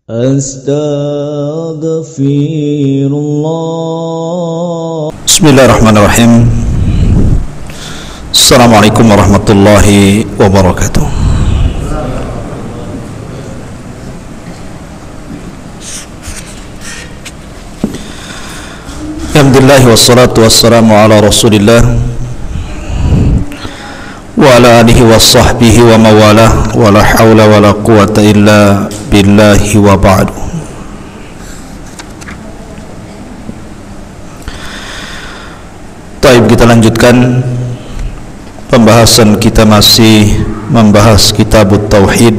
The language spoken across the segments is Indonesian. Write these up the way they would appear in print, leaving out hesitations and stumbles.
Astaghfirullah. Bismillahirrahmanirrahim. Assalamualaikum warahmatullahi wabarakatuh. Alhamdulillah wassalatu wassalamu ala Rasulillah wa ala alihi wa sahbihi wa mawalah wa la hawla wa la quwata illa billahi wa ba'du. Baik, kita lanjutkan pembahasan kita, masih membahas kitab Tauhid.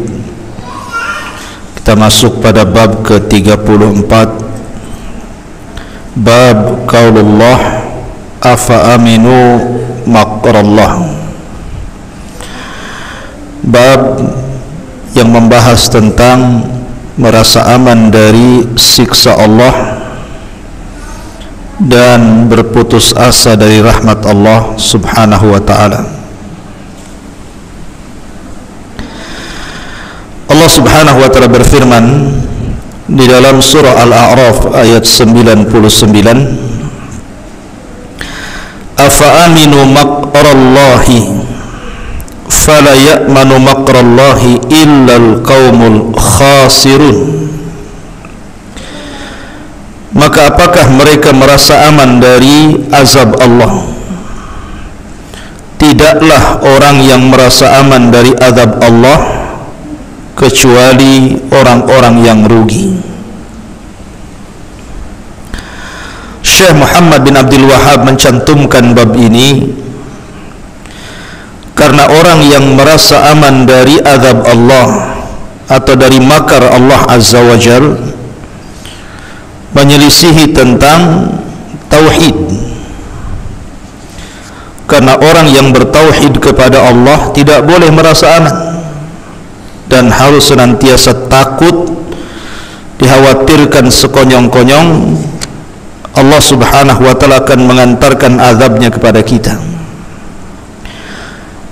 Kita masuk pada bab ke-34, bab qaulullah afa aminu makrallah. Bab yang membahas tentang merasa aman dari siksa Allah dan berputus asa dari rahmat Allah subhanahu wa ta'ala. Allah subhanahu wa ta'ala berfirman di dalam surah Al-A'raf ayat 99, afa aminu makrallahi fala ya'manu makrallahi illal qaumul khasirun. Maka apakah mereka merasa aman dari azab Allah? Tidaklah orang yang merasa aman dari azab Allah kecuali orang-orang yang rugi. Syekh Muhammad bin Abdul Wahhab mencantumkan bab ini karena orang yang merasa aman dari azab Allah atau dari makar Allah Azza wa Jal menyelisihi tentang tauhid. Karena orang yang bertauhid kepada Allah tidak boleh merasa aman dan harus senantiasa takut, dikhawatirkan sekonyong-konyong Allah subhanahu wa ta'ala akan mengantarkan azabnya kepada kita.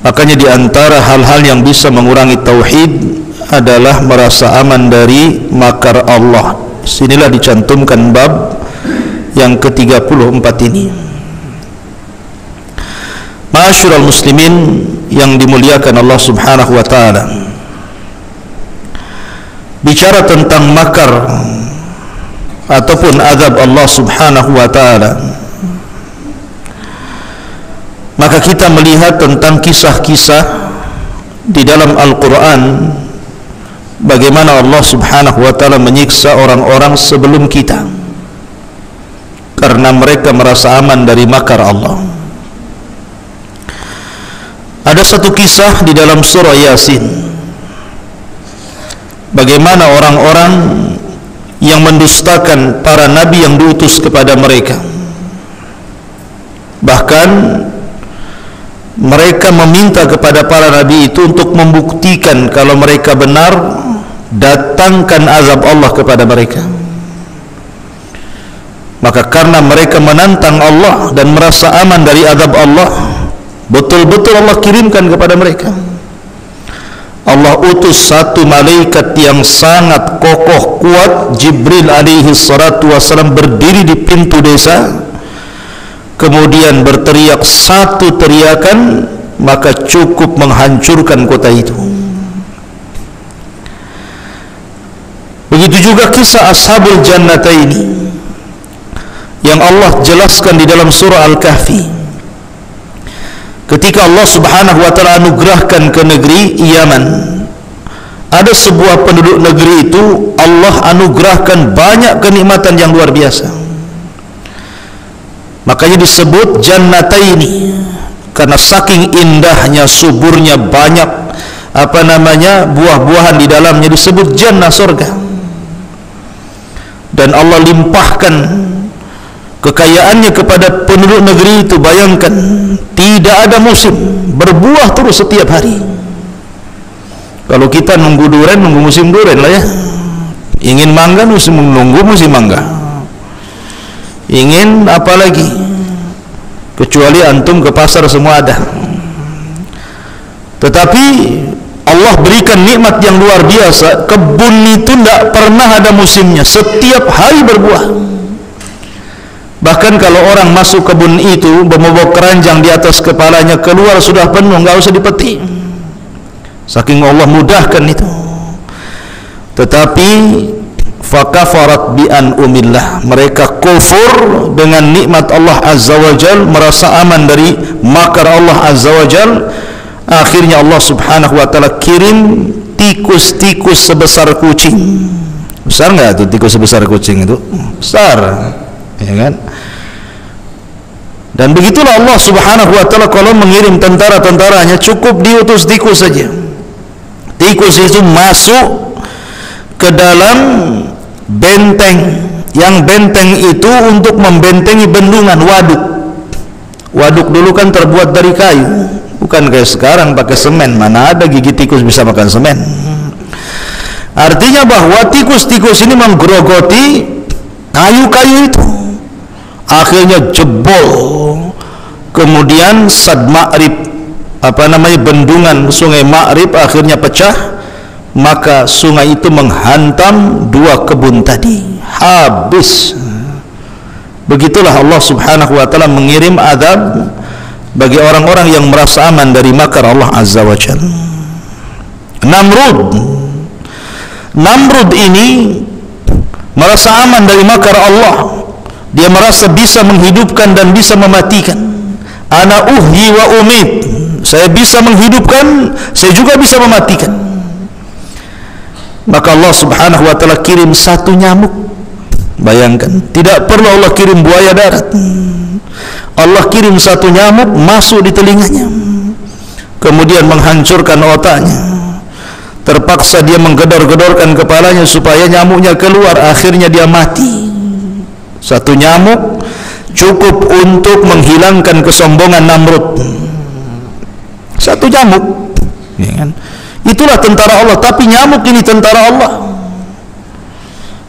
Makanya di antara hal-hal yang bisa mengurangi tauhid adalah merasa aman dari makar Allah. Sinilah dicantumkan bab yang ke-34 ini. Ma'asyiral muslimin yang dimuliakan Allah subhanahu wa ta'ala, bicara tentang makar ataupun azab Allah subhanahu wa ta'ala, maka kita melihat tentang kisah-kisah di dalam Al-Quran bagaimana Allah subhanahu wa ta'ala menyiksa orang-orang sebelum kita karena mereka merasa aman dari makar Allah. Ada satu kisah di dalam surah Yasin, bagaimana orang-orang yang mendustakan para nabi yang diutus kepada mereka, bahkan mereka meminta kepada para nabi itu untuk membuktikan kalau mereka benar, datangkan azab Allah kepada mereka. Maka karena mereka menantang Allah dan merasa aman dari azab Allah, betul-betul Allah kirimkan kepada mereka. Allah utus satu malaikat yang sangat kokoh kuat, Jibril alaihi salatu wassalam, berdiri di pintu desa, kemudian berteriak satu teriakan, maka cukup menghancurkan kota itu. Begitu juga kisah Ashabul Jannataini yang Allah jelaskan di dalam surah Al-Kahfi. Ketika Allah subhanahu wa ta'ala anugerahkan ke negeri Yaman, ada sebuah penduduk negeri itu Allah anugerahkan banyak kenikmatan yang luar biasa. Makanya disebut Jannataini, karena saking indahnya, suburnya, banyak buah-buahan di dalamnya, disebut jannah, surga. Dan Allah limpahkan kekayaannya kepada penduduk negeri itu. Bayangkan, tidak ada musim, berbuah terus setiap hari. Kalau kita nunggu durian, nunggu musim durian lah ya. Ingin mangga, nunggu musim mangga. Ingin apa lagi? Kecuali antum ke pasar semua ada. Tetapi Allah berikan nikmat yang luar biasa. Kebun itu tidak pernah ada musimnya, setiap hari berbuah. Bahkan kalau orang masuk kebun itu membawa keranjang di atas kepalanya, keluar sudah penuh, nggak usah dipetik. Saking Allah mudahkan itu. Tetapi fakafarat bi an'umillah, mereka kufur dengan nikmat Allah Azza wa Jal, merasa aman dari makar Allah Azza wa Jal. Akhirnya Allah Subhanahu wa Ta'ala kirim tikus-tikus sebesar kucing. Besar nggak tuh tikus sebesar kucing itu? Besar, ya kan? Dan begitulah Allah Subhanahu wa Ta'ala kalau mengirim tentara-tentaranya, cukup diutus tikus saja. Tikus itu masuk ke dalam benteng, yang benteng itu untuk membentengi bendungan, waduk. Waduk dulu kan terbuat dari kayu, bukan kayak sekarang pakai semen. Mana ada gigi tikus bisa makan semen. Artinya bahwa tikus-tikus ini menggerogoti kayu-kayu itu. Akhirnya jebol. Kemudian Sad Ma'rib, bendungan sungai Ma'rib akhirnya pecah. Maka sungai itu menghantam dua kebun tadi, habis. Begitulah Allah Subhanahu wa Ta'ala mengirim azab bagi orang-orang yang merasa aman dari makar Allah Azza wa Jalla. Namrud ini merasa aman dari makar Allah. Dia merasa bisa menghidupkan dan bisa mematikan. Ana uhyi wa umit, saya bisa menghidupkan, saya juga bisa mematikan. Maka Allah Subhanahu wa Ta'ala kirim satu nyamuk. Bayangkan, tidak perlu Allah kirim buaya darat. Allah kirim satu nyamuk masuk di telinganya, kemudian menghancurkan otaknya. Terpaksa dia menggedor-gedorkan kepalanya supaya nyamuknya keluar. Akhirnya dia mati. Satu nyamuk cukup untuk menghilangkan kesombongan Namrud. Satu nyamuk, ya kan? Itulah tentara Allah. Tapi nyamuk ini tentara Allah.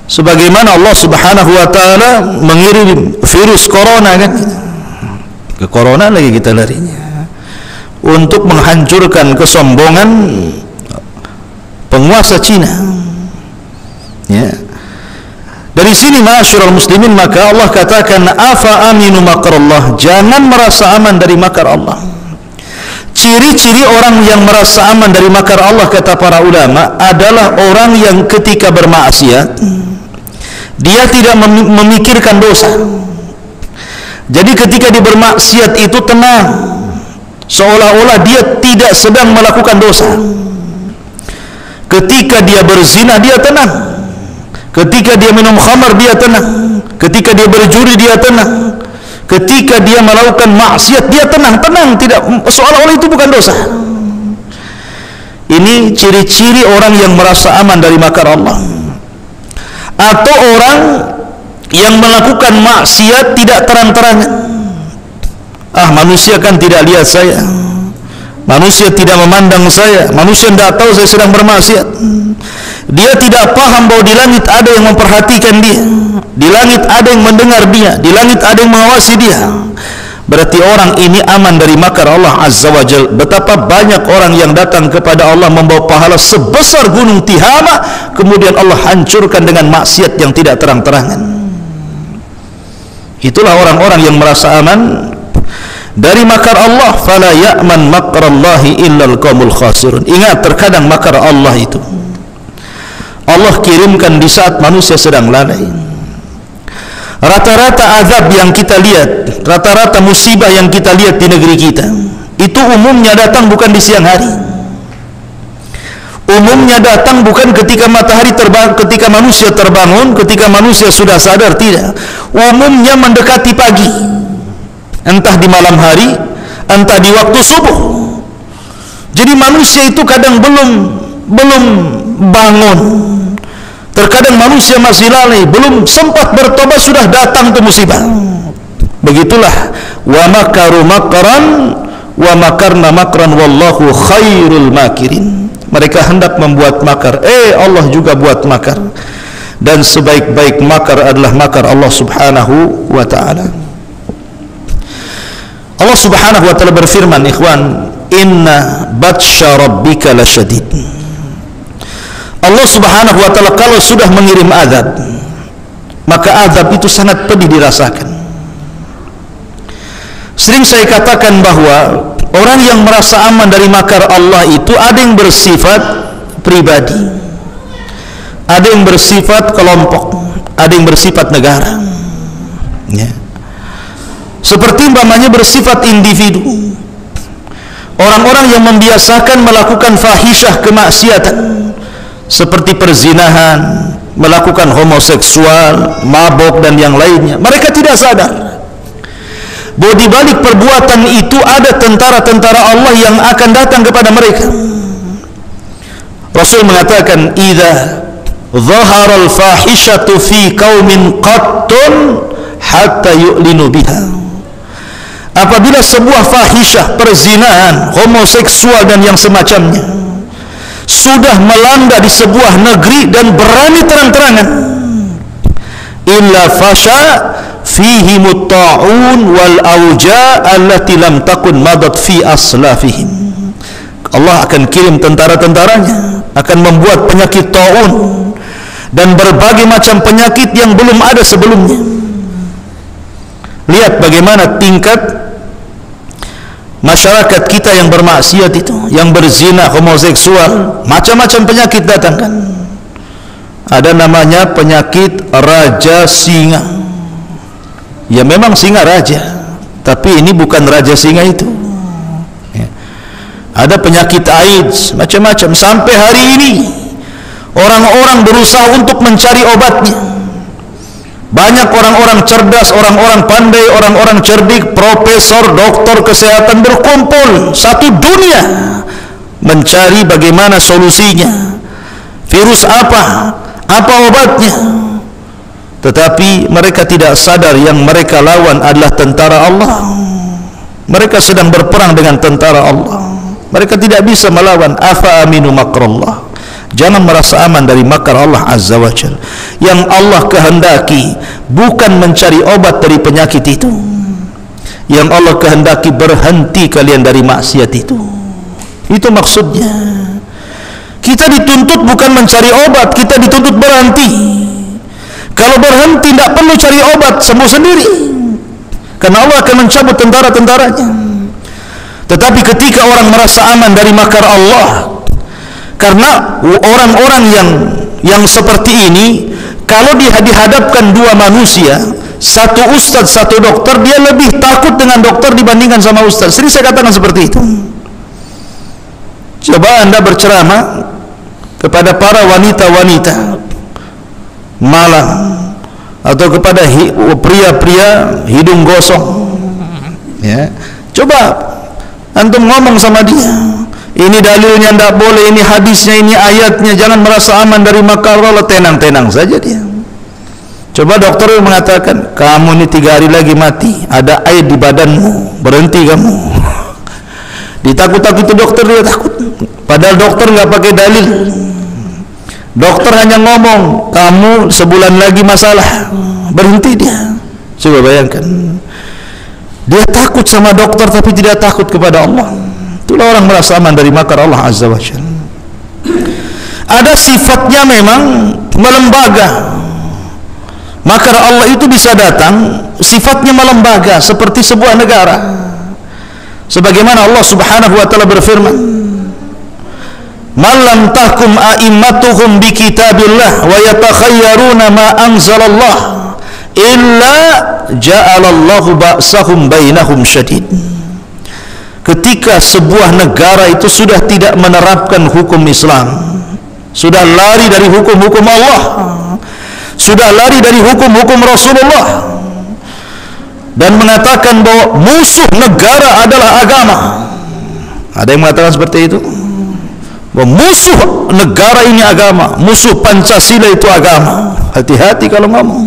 Sebagaimana Allah Subhanahu wa Ta'ala mengirim virus corona, kan? Ke corona lagi kita larinya, untuk menghancurkan kesombongan penguasa Cina. Ya. Dari sini ma'asyiral muslimin, maka Allah katakan afa aminu makrallah, jangan merasa aman dari makar Allah. Ciri-ciri orang yang merasa aman dari makar Allah, kata para ulama, adalah orang yang ketika bermaksiat dia tidak memikirkan dosa. Jadi ketika dia bermaksiat itu tenang, seolah-olah dia tidak sedang melakukan dosa. Ketika dia berzina dia tenang, ketika dia minum khamar dia tenang, ketika dia berjudi dia tenang, ketika dia melakukan maksiat dia tenang, tidak, seolah-olah itu bukan dosa. Ini ciri-ciri orang yang merasa aman dari makar Allah. Atau orang yang melakukan maksiat tidak terang-terangan. Manusia kan tidak lihat saya, manusia tidak memandang saya, manusia tidak tahu saya sedang bermaksiat. Dia tidak paham bahwa di langit ada yang memperhatikan dia, di langit ada yang mendengar dia, di langit ada yang mengawasi dia. Berarti orang ini aman dari makar Allah Azza wa Jal. Betapa banyak orang yang datang kepada Allah membawa pahala sebesar gunung Tihama, kemudian Allah hancurkan dengan maksiat yang tidak terang-terangan. Itulah orang-orang yang merasa aman dari makar Allah. Fala ya'man makrallahi illal qaumul khasirun. Ingat, terkadang makar Allah itu Allah kirimkan di saat manusia sedang lalai. Rata-rata azab yang kita lihat, rata-rata musibah yang kita lihat di negeri kita, itu umumnya datang bukan di siang hari. Umumnya datang bukan ketika matahari terbang, ketika manusia terbangun, ketika manusia sudah sadar, tidak. Umumnya mendekati pagi, entah di malam hari, entah di waktu subuh. Jadi manusia itu kadang belum bangun. Terkadang manusia masih lalai, belum sempat bertobat sudah datang tuh musibah. Begitulah wa makaru makran wa makarna makran wallahu khairul makirin. Mereka hendak membuat makar, Allah juga buat makar, dan sebaik-baik makar adalah makar Allah Subhanahu wa Ta'ala. Allah Subhanahu wa Ta'ala berfirman, ikhwan, inna batsya rabbika lasyadid. Allah Subhanahu wa taala kalau sudah mengirim azab, maka azab itu sangat pedih dirasakan. Sering saya katakan bahwa orang yang merasa aman dari makar Allah itu ada yang bersifat pribadi, ada yang bersifat kelompok, ada yang bersifat negara, ya. Seperti umpamanya bersifat individu, orang-orang yang membiasakan melakukan fahisyah, kemaksiatan seperti perzinahan, melakukan homoseksual, mabok dan yang lainnya. Mereka tidak sadar bahwa di balik perbuatan itu ada tentara-tentara Allah yang akan datang kepada mereka. Rasul mengatakan, "Idza dhahara al-fahishatu fi qaumin qattun hatta yu'linu biha." Apabila sebuah fahisyah, perzinahan, homoseksual dan yang semacamnya sudah melanda di sebuah negeri dan berani terang-terangan, illa fasha fihi mutta'un wal auja allati lam takun madat fi aslafihim. Allah akan kirim tentara-tentaranya, akan membuat penyakit ta'un dan berbagai macam penyakit yang belum ada sebelumnya. Lihat bagaimana tingkat masyarakat kita yang bermaksiat itu, yang berzina, homoseksual, macam-macam penyakit datang kan. Ada namanya penyakit raja singa. Ya memang singa raja, tapi ini bukan raja singa itu, ya. Ada penyakit AIDS, macam-macam. Sampai hari ini orang-orang berusaha untuk mencari obatnya. Banyak orang-orang cerdas, orang-orang pandai, orang-orang cerdik, profesor, doktor kesehatan berkumpul satu dunia mencari bagaimana solusinya, virus apa obatnya. Tetapi mereka tidak sadar yang mereka lawan adalah tentara Allah. Mereka sedang berperang dengan tentara Allah. Mereka tidak bisa melawan. Afa aminu makrallah. Jangan merasa aman dari makar Allah Azza wa Jalla. Yang Allah kehendaki bukan mencari obat dari penyakit itu. Yang Allah kehendaki berhenti kalian dari maksiat itu. Itu maksudnya. Kita dituntut bukan mencari obat, kita dituntut berhenti. Kalau berhenti tidak perlu cari obat, sembuh sendiri. Karena Allah akan mencabut tentara-tentaranya. Tetapi ketika orang merasa aman dari makar Allah, karena orang-orang yang seperti ini, kalau dihadapkan dua manusia, satu ustadz, satu dokter, dia lebih takut dengan dokter dibandingkan sama ustadz. Sering saya katakan seperti itu. Coba Anda berceramah kepada para wanita-wanita Malang atau kepada pria-pria hidung gosong, ya. Coba antum ngomong sama dia, ini dalilnya tidak boleh, ini hadisnya, ini ayatnya, jangan merasa aman dari makar Allah. Tenang-tenang saja dia. Coba dokter mengatakan, kamu ini 3 hari lagi mati, ada air di badanmu, berhenti kamu. Ditakut-takuti dokter, dia takut. Padahal dokter nggak pakai dalil. Dokter hanya ngomong, kamu sebulan lagi masalah, berhenti dia. Coba bayangkan, dia takut sama dokter tapi tidak takut kepada Allah. Itulah orang merasa aman dari makar Allah Azza wa Jalla. Ada sifatnya memang melembaga. Makar Allah itu bisa datang sifatnya melembaga seperti sebuah negara. Sebagaimana Allah Subhanahu wa taala berfirman, "Malam tahkum a'immatuhum bi kitabillah wa yatakhayyaruna ma anzalallah illa ja'alallahu ba'sahum bainahum syadid." Ketika sebuah negara itu sudah tidak menerapkan hukum Islam, sudah lari dari hukum-hukum Allah, sudah lari dari hukum-hukum Rasulullah, dan mengatakan bahwa musuh negara adalah agama. Ada yang mengatakan seperti itu, bahwa musuh negara ini agama, musuh Pancasila itu agama. Hati-hati kalau ngomong,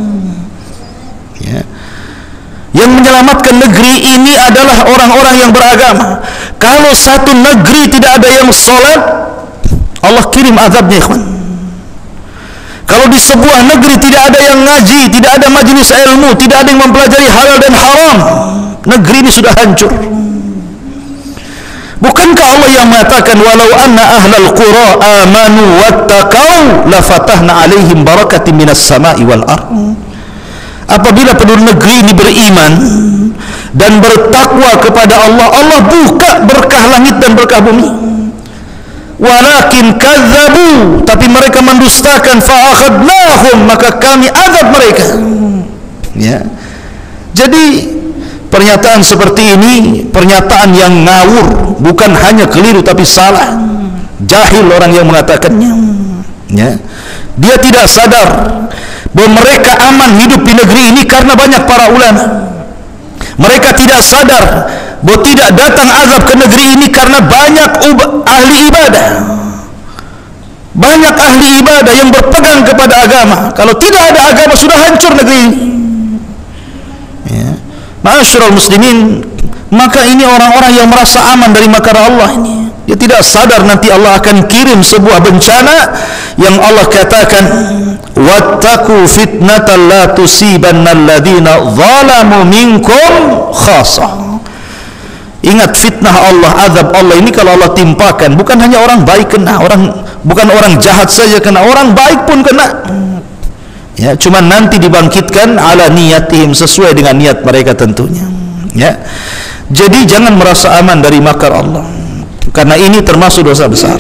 ya. Yang menyelamatkan negeri ini adalah orang-orang yang beragama. Kalau satu negeri tidak ada yang sholat, Allah kirim azabnya, ikhwan. Kalau di sebuah negeri tidak ada yang ngaji, tidak ada majelis ilmu, tidak ada yang mempelajari halal dan haram, negeri ini sudah hancur. Bukankah Allah yang mengatakan walau anna ahlal qura amanu wattaqau la fatahna alaihim barakatin minas sama'i wal ardh. Apabila penduduk negeri ini beriman dan bertakwa kepada Allah, Allah buka berkah langit dan berkah bumi. Walakin kadzabu, tapi mereka mendustakan, fa akhadnahum, maka kami azab mereka. Ya. Jadi pernyataan seperti ini pernyataan yang ngawur, bukan hanya keliru tapi salah. Jahil orang yang mengatakannya. Ya. Dia tidak sadar bahwa mereka aman hidup di negeri ini karena banyak para ulama. Mereka tidak sadar bahwa tidak datang azab ke negeri ini karena banyak ahli ibadah. Banyak ahli ibadah yang berpegang kepada agama. Kalau tidak ada agama sudah hancur negeri ini. Ya. Ma'asyiral muslimin, maka ini orang-orang yang merasa aman dari makar Allah ini. Dia tidak sadar nanti Allah akan kirim sebuah bencana yang Allah katakan wattaqu fitnatan la tusibanna alladziina zalamu minkum khassah. Ingat fitnah Allah, azab Allah ini kalau Allah timpakan bukan hanya orang baik kena, bukan orang jahat saja kena, orang baik pun kena. Ya, cuma nanti dibangkitkan ala niyatihim, sesuai dengan niat mereka tentunya. Ya. Jadi jangan merasa aman dari makar Allah, karena ini termasuk dosa besar.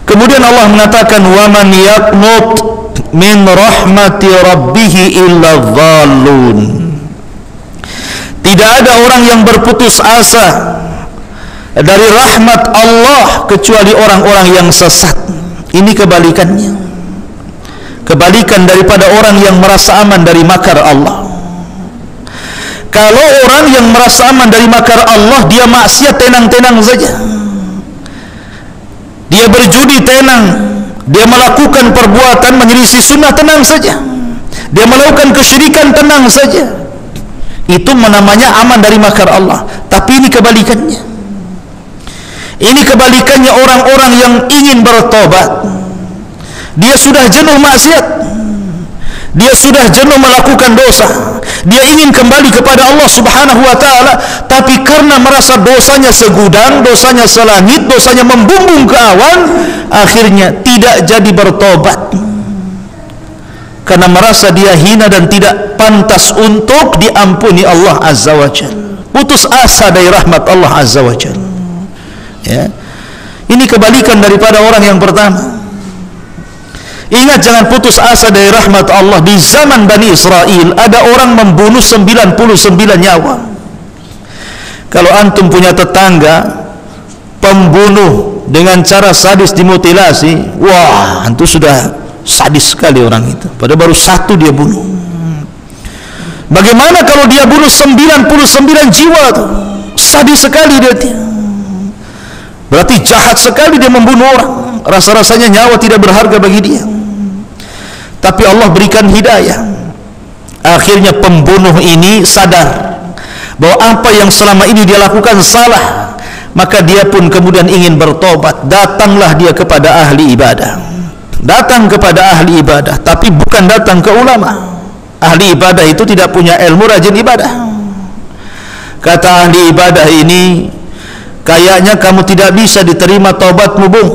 Kemudian Allah mengatakan wa man yaqnut min rahmati rabbih illa dhallun. Tidak ada orang yang berputus asa dari rahmat Allah kecuali orang-orang yang sesat. Ini kebalikannya. Kebalikan daripada orang yang merasa aman dari makar Allah. Kalau orang yang merasa aman dari makar Allah, dia maksiat tenang-tenang saja. Dia berjudi tenang, dia melakukan perbuatan menyelisih sunnah tenang saja, dia melakukan kesyirikan tenang saja. Itu namanya aman dari makar Allah. Tapi ini kebalikannya. Ini kebalikannya orang-orang yang ingin bertobat. Dia sudah jenuh maksiat, dia sudah jenuh melakukan dosa, dia ingin kembali kepada Allah subhanahu wa ta'ala, tapi karena merasa dosanya segudang, dosanya selangit, dosanya membumbung ke awan, akhirnya tidak jadi bertobat karena merasa dia hina dan tidak pantas untuk diampuni Allah azza wa jalla. Putus asa dari rahmat Allah azza wa jalla. Ya. Ini kebalikan daripada orang yang pertama. Ingat, jangan putus asa dari rahmat Allah. Di zaman Bani Israel ada orang membunuh 99 nyawa. Kalau antum punya tetangga pembunuh dengan cara sadis dimutilasi, wah, antum sudah sadis sekali orang itu. Padahal baru satu dia bunuh. Bagaimana kalau dia bunuh 99 jiwa tuh? Sadis sekali dia. Berarti jahat sekali dia membunuh orang. Rasa-rasanya nyawa tidak berharga bagi dia. Tapi Allah berikan hidayah. Akhirnya pembunuh ini sadar bahwa apa yang selama ini dia lakukan salah. Maka dia pun kemudian ingin bertobat. Datanglah dia kepada ahli ibadah. Datang kepada ahli ibadah, tapi bukan datang ke ulama. Ahli ibadah itu tidak punya ilmu, rajin ibadah. Kata ahli ibadah ini, kayaknya kamu tidak bisa diterima taubatmu, Bung.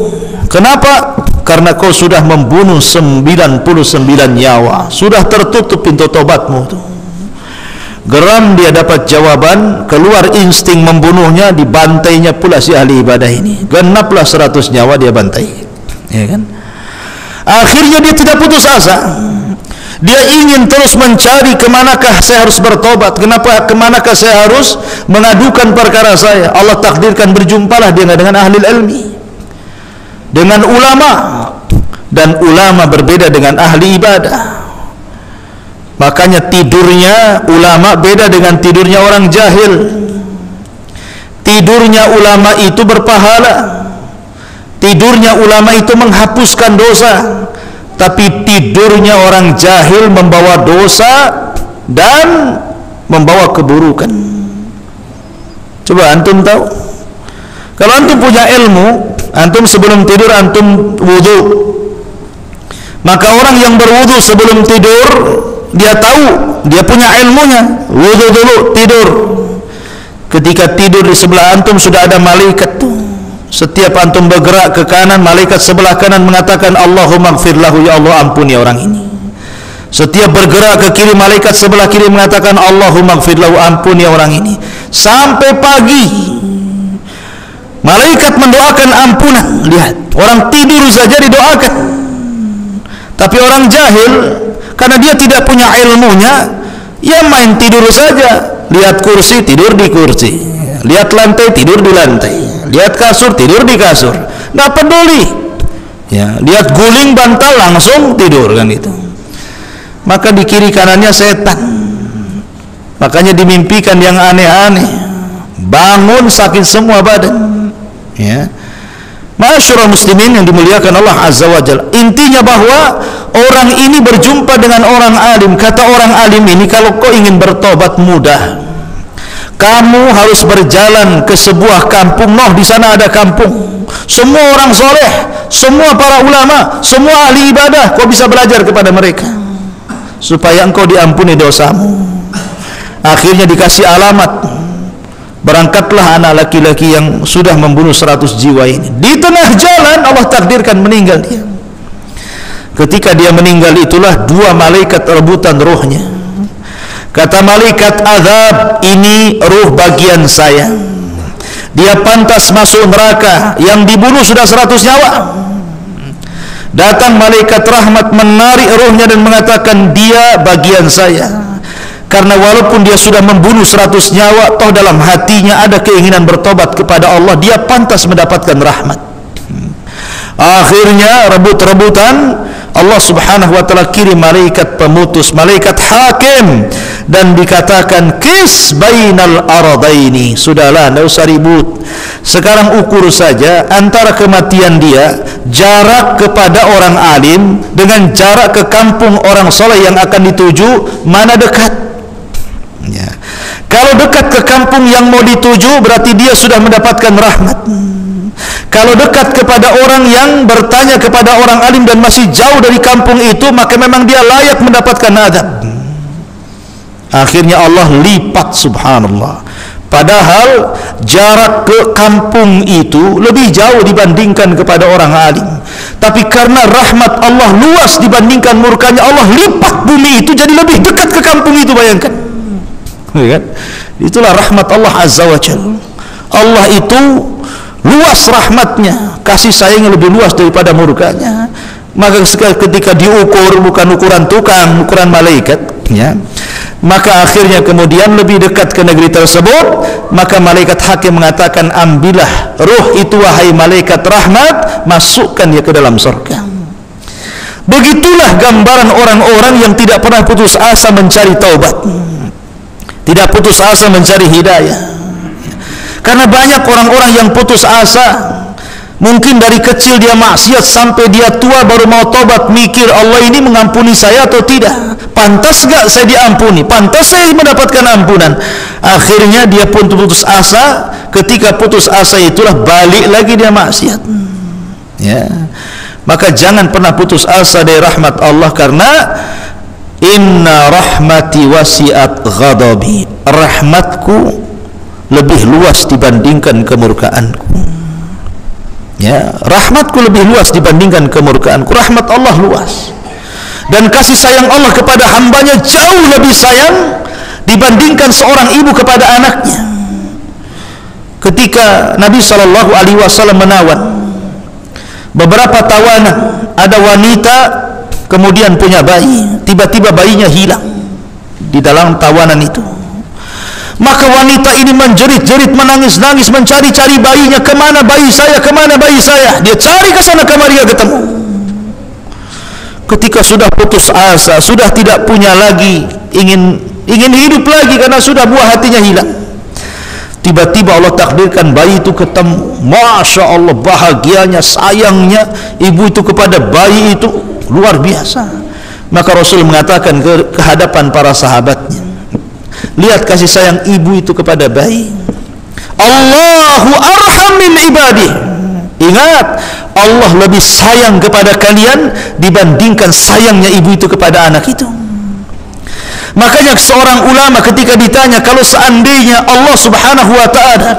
Kenapa? Karena kau sudah membunuh 99 nyawa, sudah tertutup pintu tobatmu tuh. Geram dia dapat jawaban, keluar insting membunuhnya, dibantainya pula si ahli ibadah ini. Genaplah 100 nyawa dia bantai, ya kan? Akhirnya dia tidak putus asa. Dia ingin terus mencari kemanakah saya harus bertobat, kemanakah saya harus mengadukan perkara saya. Allah takdirkan berjumpalah dia dengan ahli ilmi, dengan ulama, dan ulama berbeda dengan ahli ibadah. Makanya tidurnya ulama beda dengan tidurnya orang jahil. Tidurnya ulama itu berpahala, tidurnya ulama itu menghapuskan dosa, tapi tidurnya orang jahil membawa dosa dan membawa keburukan. Coba antum tahu, kalau antum punya ilmu, antum sebelum tidur antum wudu, maka orang yang berwudu sebelum tidur, dia tahu, dia punya ilmunya, wudu dulu, tidur. Ketika tidur di sebelah antum sudah ada malaikat tuh. Setiap antum bergerak ke kanan, malaikat sebelah kanan mengatakan Allahumma gfir lahu, ya Allah ampuni orang ini. Setiap bergerak ke kiri, malaikat sebelah kiri mengatakan Allahumma gfir lahu, ampuni orang ini. Sampai pagi malaikat mendoakan ampunan. Lihat, orang tidur saja didoakan. Tapi orang jahil, karena dia tidak punya ilmunya, ya main tidur saja. Lihat kursi, tidur di kursi. Lihat lantai, tidur di lantai. Lihat kasur, tidur di kasur. Nggak peduli. Ya, lihat guling bantal, langsung tidur kan itu. Maka di kiri kanannya setan. Makanya dimimpikan yang aneh-aneh. Bangun sakit semua badan. Ya. Ma'asyiral muslimin yang dimuliakan Allah Azza wa Jalla. Intinya bahwa orang ini berjumpa dengan orang alim. Kata orang alim ini, kalau kau ingin bertobat mudah. Kamu harus berjalan ke sebuah kampung. Di sana ada kampung. Semua orang soleh, semua para ulama, semua ahli ibadah. Kau bisa belajar kepada mereka supaya engkau diampuni dosamu. Akhirnya dikasih alamat. Berangkatlah anak laki-laki yang sudah membunuh 100 jiwa ini. Di tengah jalan Allah takdirkan meninggal dia. Ketika dia meninggal itulah dua malaikat rebutan rohnya. Kata malaikat azab, ini ruh bagian saya. Dia pantas masuk neraka. Yang dibunuh sudah 100 nyawa. Datang malaikat rahmat menarik rohnya dan mengatakan, dia bagian saya. Karena walaupun dia sudah membunuh 100 nyawa, toh dalam hatinya ada keinginan bertobat kepada Allah, dia pantas mendapatkan rahmat. Akhirnya rebut-rebutan, Allah subhanahu wa ta'ala kirim malaikat pemutus, malaikat hakim, dan dikatakan kis bainal aradaini. Sudahlah, tidak usah ribut. Sekarang ukur saja antara kematian dia, jarak kepada orang alim dengan jarak ke kampung orang soleh yang akan dituju, mana dekat? Ya. Kalau dekat ke kampung yang mau dituju, berarti dia sudah mendapatkan rahmat. Kalau dekat kepada orang yang bertanya kepada orang alim dan masih jauh dari kampung itu, maka memang dia layak mendapatkan azab. Akhirnya Allah lipat, subhanallah. Padahal jarak ke kampung itu lebih jauh dibandingkan kepada orang alim. Tapi karena rahmat Allah luas dibandingkan murkanya, Allah lipat bumi itu jadi lebih dekat ke kampung itu, bayangkan. Ya kan? Itulah rahmat Allah Azza wa Jalla. Allah itu luas rahmatnya, kasih sayangnya lebih luas daripada murkanya. Maka ketika diukur, bukan ukuran tukang, ukuran malaikat, ya, maka akhirnya kemudian lebih dekat ke negeri tersebut. Maka malaikat hakim mengatakan, ambillah ruh itu wahai malaikat rahmat, masukkan dia ke dalam surga. Begitulah gambaran orang-orang yang tidak pernah putus asa mencari taubat, tidak putus asa mencari hidayah. Karena banyak orang-orang yang putus asa. Mungkin dari kecil dia maksiat sampai dia tua baru mau tobat, mikir Allah ini mengampuni saya atau tidak, pantas gak saya diampuni, pantas saya mendapatkan ampunan. Akhirnya dia pun putus asa. Ketika putus asa itulah balik lagi dia maksiat. Ya. Maka jangan pernah putus asa dari rahmat Allah, karena inna rahmati wasi'at ghadabi, rahmatku lebih luas dibandingkan kemurkaanku. Ya, rahmatku lebih luas dibandingkan kemurkaanku. Rahmat Allah luas, dan kasih sayang Allah kepada hambanya jauh lebih sayang dibandingkan seorang ibu kepada anaknya. Ketika Nabi SAW menawan beberapa tawanan, ada wanita kemudian punya bayi, tiba-tiba bayinya hilang di dalam tawanan itu. Maka wanita ini menjerit-jerit, menangis-nangis, mencari-cari bayinya. Kemana bayi saya? Kemana bayi saya? Dia cari ke sana kemari, dia ketemu. Ketika sudah putus asa, sudah tidak punya lagi ingin hidup lagi karena sudah buah hatinya hilang. Tiba-tiba Allah takdirkan bayi itu ketemu. Masya Allah, bahagianya, sayangnya ibu itu kepada bayi itu luar biasa. Maka Rasul mengatakan ke hadapan para sahabatnya, lihat kasih sayang ibu itu kepada bayi. Allahu arham min ibadih. Ingat, Allah lebih sayang kepada kalian dibandingkan sayangnya ibu itu kepada anak itu. Makanya seorang ulama ketika ditanya, kalau seandainya Allah Subhanahu wa ta'ala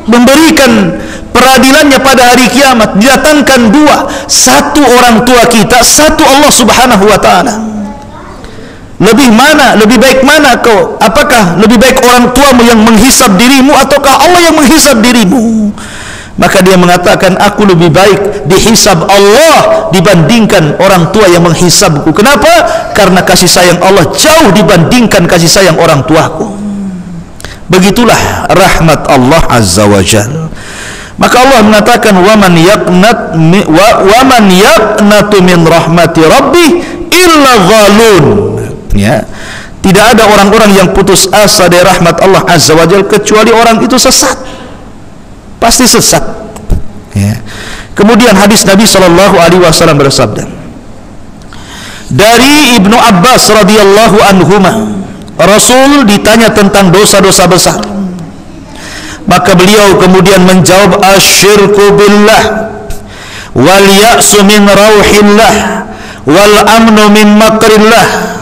memberikan peradilannya pada hari kiamat, didatangkan dua, satu orang tua kita, satu Allah Subhanahu wa ta'ala, lebih baik mana kau? Apakah lebih baik orang tuamu yang menghisab dirimu ataukah Allah yang menghisab dirimu? Maka dia mengatakan, aku lebih baik dihisab Allah dibandingkan orang tua yang menghisabku. Kenapa? Karena kasih sayang Allah jauh dibandingkan kasih sayang orang tuaku. Begitulah rahmat Allah Azza wa Jalla. Maka Allah mengatakan, waman yaqnatu min rahmati rabbih illa zalun. Ya, tidak ada orang-orang yang putus asa dari rahmat Allah Azza wa Jalla kecuali orang itu sesat, pasti sesat. Ya. Kemudian hadis Nabi SAW bersabda dari Ibnu Abbas radhiyallahu anhuma, Rasul ditanya tentang dosa-dosa besar, maka beliau kemudian menjawab, asyirku billah wal ya'su min rauhillah wal amnu min makrillah.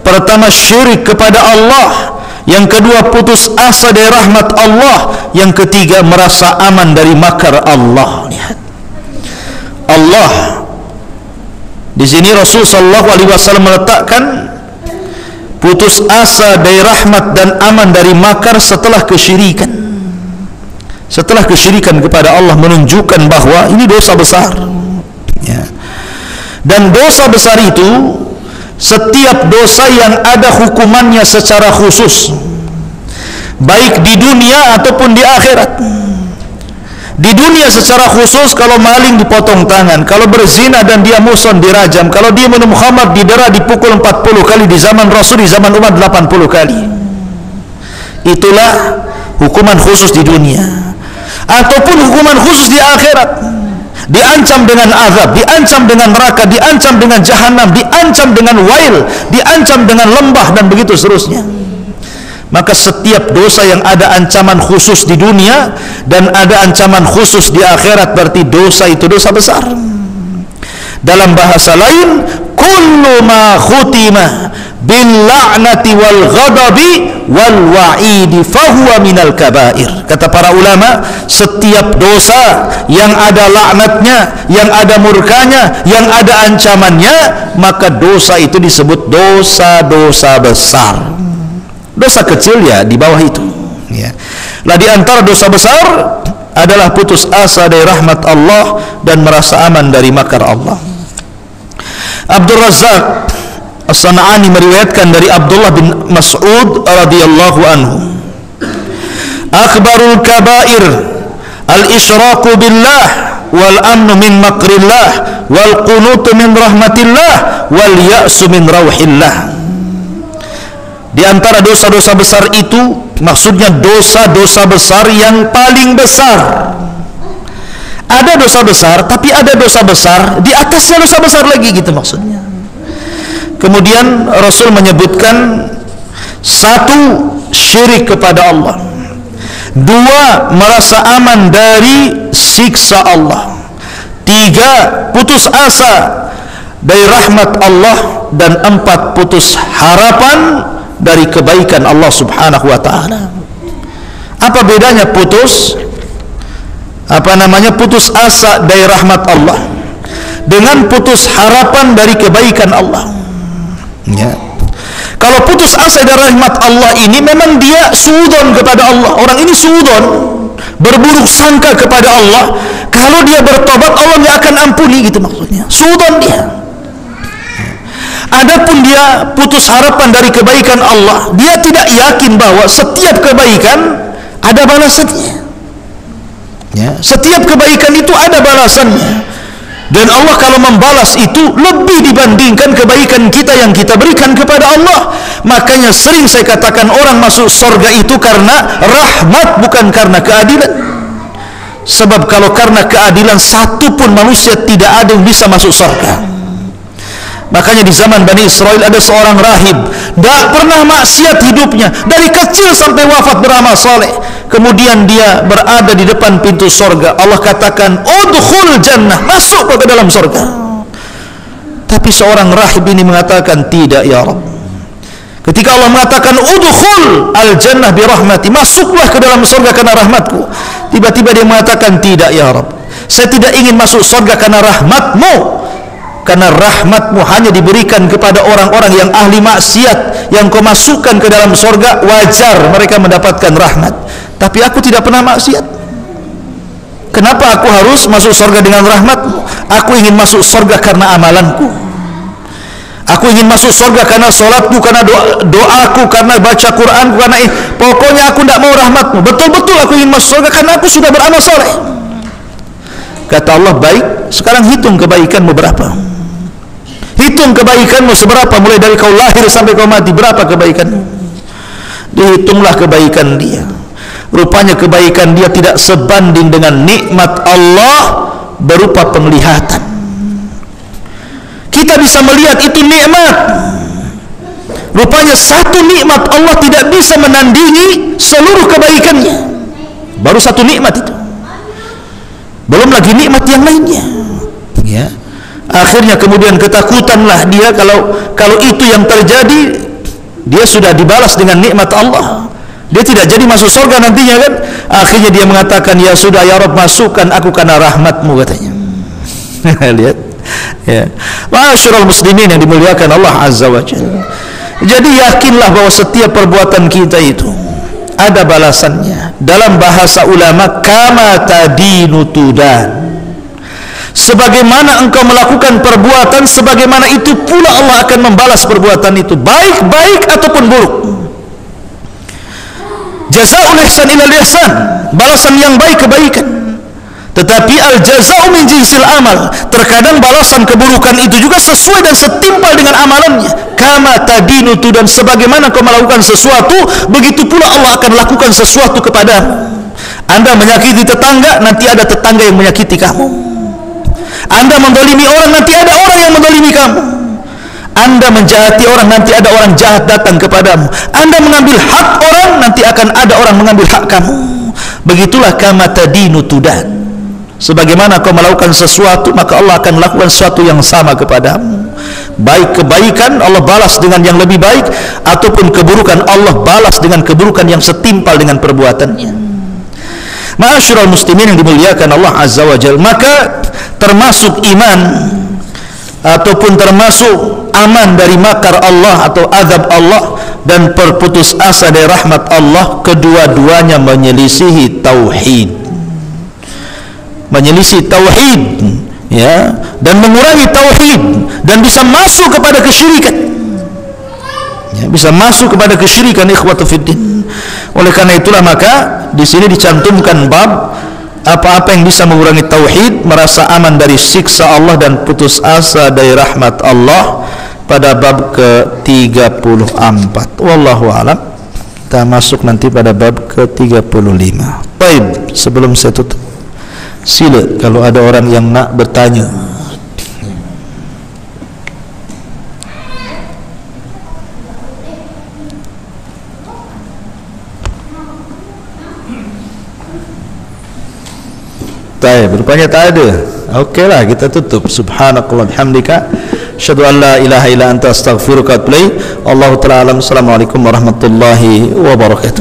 Pertama, syirik kepada Allah. Yang kedua, putus asa dari rahmat Allah. Yang ketiga, merasa aman dari makar Allah. Lihat, Allah di sini Rasul sallallahu alaihi wasallam meletakkan putus asa dari rahmat dan aman dari makar setelah kesyirikan. Setelah kesyirikan kepada Allah menunjukkan bahwa ini dosa besar. Ya. Dan dosa besar itu, setiap dosa yang ada hukumannya secara khusus, baik di dunia ataupun di akhirat. Di dunia secara khusus, kalau maling dipotong tangan, kalau berzina dan dia muson dirajam, kalau dia minum khamar didera dipukul 40 kali, di zaman Rasul, di zaman Umar 80 kali. Itulah hukuman khusus di dunia. Ataupun hukuman khusus di akhirat, diancam dengan azab, diancam dengan neraka, diancam dengan jahanam, diancam dengan wail, diancam dengan lembah, dan begitu seterusnya. Maka setiap dosa yang ada ancaman khusus di dunia dan ada ancaman khusus di akhirat, berarti dosa itu dosa besar. Dalam bahasa lain, kullu ma khutima bil la'nati wal ghadabi wal wa'idi fahuwa minal kabair. Kata para ulama, setiap dosa yang ada laknatnya, yang ada murkanya, yang ada ancamannya, maka dosa itu disebut dosa-dosa besar. Dosa kecil ya di bawah itu. Ya. Lah di antara dosa besar adalah putus asa dari rahmat Allah dan merasa aman dari makar Allah. Abdul Razzaq As-San'ani meriwayatkan dari Abdullah bin Mas'ud radhiyallahu anhu, akbarul kabair al-isyraku billah wal amnu min makrillah wal qunutu min rahmatillah wal ya'su min rauhillah. Di antara dosa-dosa besar itu, maksudnya dosa-dosa besar yang paling besar. Ada dosa besar, tapi ada dosa besar di atasnya dosa besar lagi, gitu maksudnya. Kemudian Rasul menyebutkan, satu, syirik kepada Allah. Dua, merasa aman dari siksa Allah. Tiga, putus asa dari rahmat Allah. Dan empat, putus harapan dari kebaikan Allah Subhanahu wa ta'ala. Apa bedanya putus asa dari rahmat Allah dengan putus harapan dari kebaikan Allah? Ya. Kalau putus asa dari rahmat Allah ini, memang dia suudzon kepada Allah. Orang ini suudzon, berburuk sangka kepada Allah. Kalau dia bertobat, Allah nggak akan ampuni, gitu maksudnya. Suudzon dia. Adapun dia putus harapan dari kebaikan Allah, dia tidak yakin bahwa setiap kebaikan ada balasannya. Ya, setiap kebaikan itu ada balasannya. Dan Allah kalau membalas itu lebih dibandingkan kebaikan kita yang kita berikan kepada Allah. Makanya sering saya katakan, orang masuk surga itu karena rahmat, bukan karena keadilan. Sebab kalau karena keadilan, satu pun manusia tidak ada yang bisa masuk surga. Makanya di zaman Bani Israel ada seorang rahib, tidak pernah maksiat hidupnya, dari kecil sampai wafat beramal saleh. Kemudian dia berada di depan pintu surga. Allah katakan, udkhul jannah, masuk ke dalam surga. Tapi seorang rahib ini mengatakan, tidak ya Rabb, Ketika Allah mengatakan udkhul al-jannah bi rahmati, masuklah ke dalam surga karena rahmatku. Tiba-tiba dia mengatakan, tidak ya Rabb, saya tidak ingin masuk surga karena rahmatmu. Karena rahmatmu hanya diberikan kepada orang-orang yang ahli maksiat, yang kau masukkan ke dalam surga, wajar mereka mendapatkan rahmat. Tapi aku tidak pernah maksiat. Kenapa aku harus masuk surga dengan rahmatmu? Aku ingin masuk surga karena amalanku. Aku ingin masuk surga karena sholatku, karena doaku, karena baca Quranku, karena pokoknya aku tidak mau rahmatmu. Betul-betul aku ingin masuk surga karena aku sudah beramal soleh. Kata Allah, baik, sekarang hitung kebaikanmu berapa. Hitung kebaikanmu seberapa, mulai dari kau lahir sampai kau mati, berapa kebaikanmu. Dihitunglah kebaikan dia. Rupanya kebaikan dia tidak sebanding dengan nikmat Allah berupa penglihatan. Kita bisa melihat itu nikmat. Rupanya satu nikmat Allah tidak bisa menandingi seluruh kebaikannya. Baru satu nikmat itu, belum lagi nikmat yang lainnya, ya. Akhirnya kemudian ketakutanlah dia kalau itu yang terjadi, dia sudah dibalas dengan nikmat Allah, dia tidak jadi masuk surga nantinya kan. Akhirnya dia mengatakan, ya sudah ya Rabb, masukkan aku karena rahmatmu, katanya. Lihat ya, ma'asyiral muslimin yang dimuliakan Allah Azza wa Jalla. Jadi yakinlah bahwa setiap perbuatan kita itu ada balasannya. Dalam bahasa ulama, kama tadinu tudan. Sebagaimana engkau melakukan perbuatan, sebagaimana itu pula Allah akan membalas perbuatan itu, baik ataupun buruk. Jazaa'ul ihsan ilal ihsan, balasan yang baik kebaikan. Tetapi al-jaza'u min jinsil amal, terkadang balasan keburukan itu juga sesuai dan setimpal dengan amalannya. Kama tadinu tudan, sebagaimana kau melakukan sesuatu, begitu pula Allah akan lakukan sesuatu kepadamu. Anda menyakiti tetangga, nanti ada tetangga yang menyakiti kamu. Anda mendolimi orang, nanti ada orang yang mendolimi kamu. Anda menjahati orang, nanti ada orang jahat datang kepadamu. Anda mengambil hak orang, nanti akan ada orang mengambil hak kamu. Begitulah kama tadinu tudan. Sebagaimana kau melakukan sesuatu, maka Allah akan lakukan sesuatu yang sama kepadamu. Baik kebaikan, Allah balas dengan yang lebih baik, ataupun keburukan, Allah balas dengan keburukan yang setimpal dengan perbuatannya. Ma'asyiral muslimin yang dimuliakan Allah Azza wa Jalla, maka termasuk iman ataupun termasuk aman dari makar Allah atau azab Allah dan berputus asa dari rahmat Allah, kedua-duanya menyelisihi tauhid. Menyelisih tauhid, ya, dan mengurangi tauhid, dan bisa masuk kepada kesyirikan, ya, bisa masuk kepada kesyirikan, ikhwatu fiddin. Oleh karena itulah maka di sini dicantumkan bab apa-apa yang bisa mengurangi tauhid, merasa aman dari siksa Allah dan putus asa dari rahmat Allah, pada bab ke-34. Wallahu a'lam. Kita masuk nanti pada bab ke-35. Baik, sebelum saya tutup, sila kalau ada orang yang nak bertanya. Rupanya tak ada. Okeylah, kita tutup. Subhanakallah bihamdika, asyhadu an la ilaha illa anta astaghfiruka wa atubu ilaik. Allahu ta'ala alam. Assalamualaikum warahmatullahi wabarakatuh.